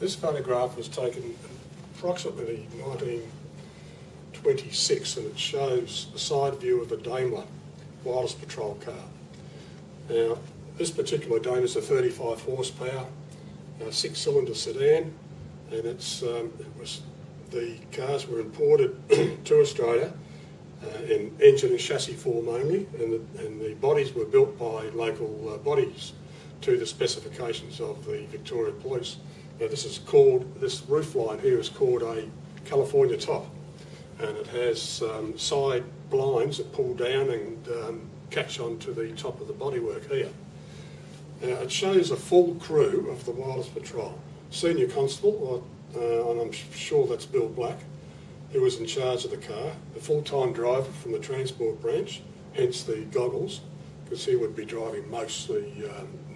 This photograph was taken approximately 1926, and it shows a side view of a Daimler wireless patrol car. Now, this particular Daimler is a 35 horsepower, 6-cylinder sedan, and the cars were imported to Australia in engine and chassis form only, and the bodies were built by local bodies to the specifications of the Victoria Police. Now this roof line here is called a California top, and it has side blinds that pull down and catch onto the top of the bodywork here. Now it shows a full crew of the Wireless Patrol. Senior Constable, and I'm sure that's Bill Black, who was in charge of the car, the full-time driver from the transport branch, hence the goggles, because he would be driving mostly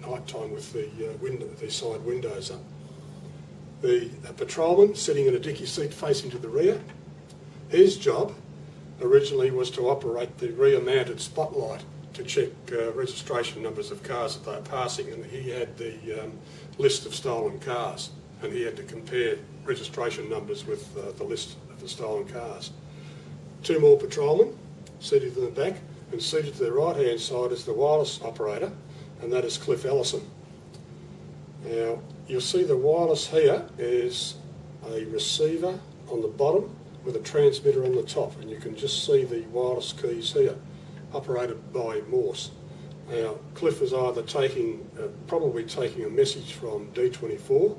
night time with the side windows up. The patrolman sitting in a dicky seat facing to the rear. His job originally was to operate the rear-mounted spotlight to check registration numbers of cars that they were passing, and he had the list of stolen cars, and he had to compare registration numbers with the list of the stolen cars. Two more patrolmen seated in the back, and seated to the right-hand side is the wireless operator, and that is Cliff Ellison. Now, you'll see the wireless here is a receiver on the bottom with a transmitter on the top, and you can just see the wireless keys here, operated by Morse. Now, Cliff is either probably taking a message from D24,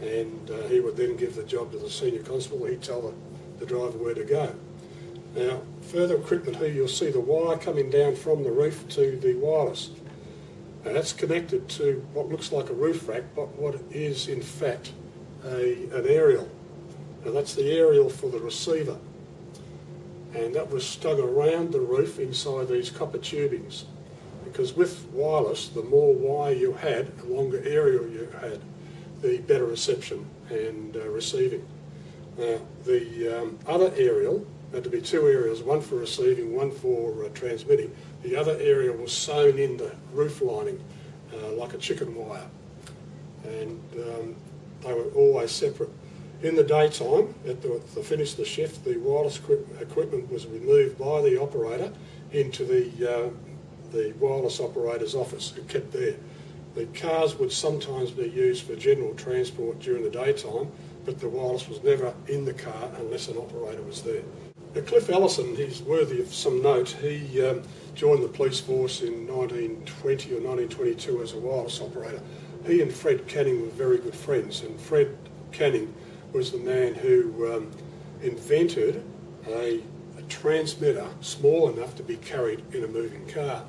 and he would then give the job to the senior constable. He'd tell the driver where to go. Now, further equipment here, you'll see the wire coming down from the roof to the wireless. Now, that's connected to what looks like a roof rack, but what is in fact an aerial. Now, that's the aerial for the receiver, and that was stuck around the roof inside these copper tubings, because with wireless, the more wire you had, the longer aerial you had, the better reception and receiving. Now, the other aerial, there had to be two aerials, one for receiving, one for transmitting. The other aerial was sewn in the roof lining like a chicken wire, and they were always separate. In the daytime, at the finish of the shift, the wireless equipment was removed by the operator into the wireless operator's office and kept there. The cars would sometimes be used for general transport during the daytime, but the wireless was never in the car unless an operator was there. Now, Cliff Ellison, he's worthy of some note. He joined the police force in 1920 or 1922 as a wireless operator. He and Fred Canning were very good friends, and Fred Canning was the man who invented a transmitter small enough to be carried in a moving car.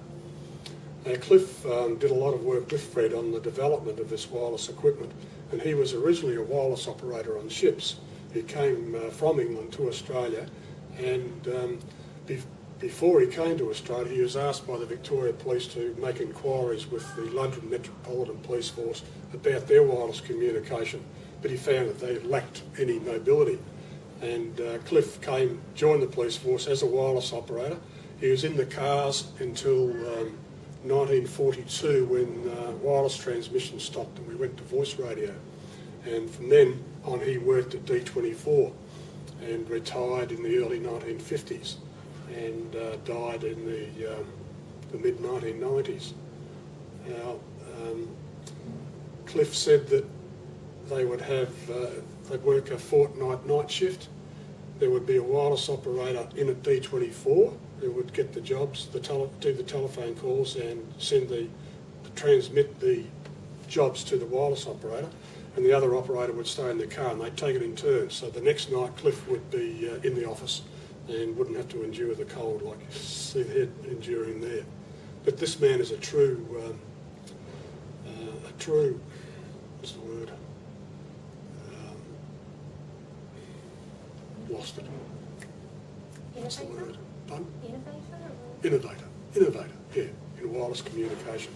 Cliff did a lot of work with Fred on the development of this wireless equipment, and he was originally a wireless operator on ships. He came from England to Australia, and before he came to Australia, he was asked by the Victoria Police to make inquiries with the London Metropolitan Police Force about their wireless communication, but he found that they lacked any mobility. And Cliff joined the police force as a wireless operator. He was in the cars until 1942, when wireless transmission stopped and we went to voice radio. And from then on, he worked at D24 and retired in the early 1950s and died in the mid-1990s. Now, Cliff said that they would they'd work a fortnight night shift. There would be a wireless operator in at D24 who would get the jobs, do the telephone calls and transmit the jobs to the wireless operator, and the other operator would stay in the car, and they'd take it in turns. So the next night Cliff would be in the office and wouldn't have to endure the cold like you see the head enduring there. But this man is a true, what's the word? Lost it. What's the word? Innovator, yeah, in wireless communication.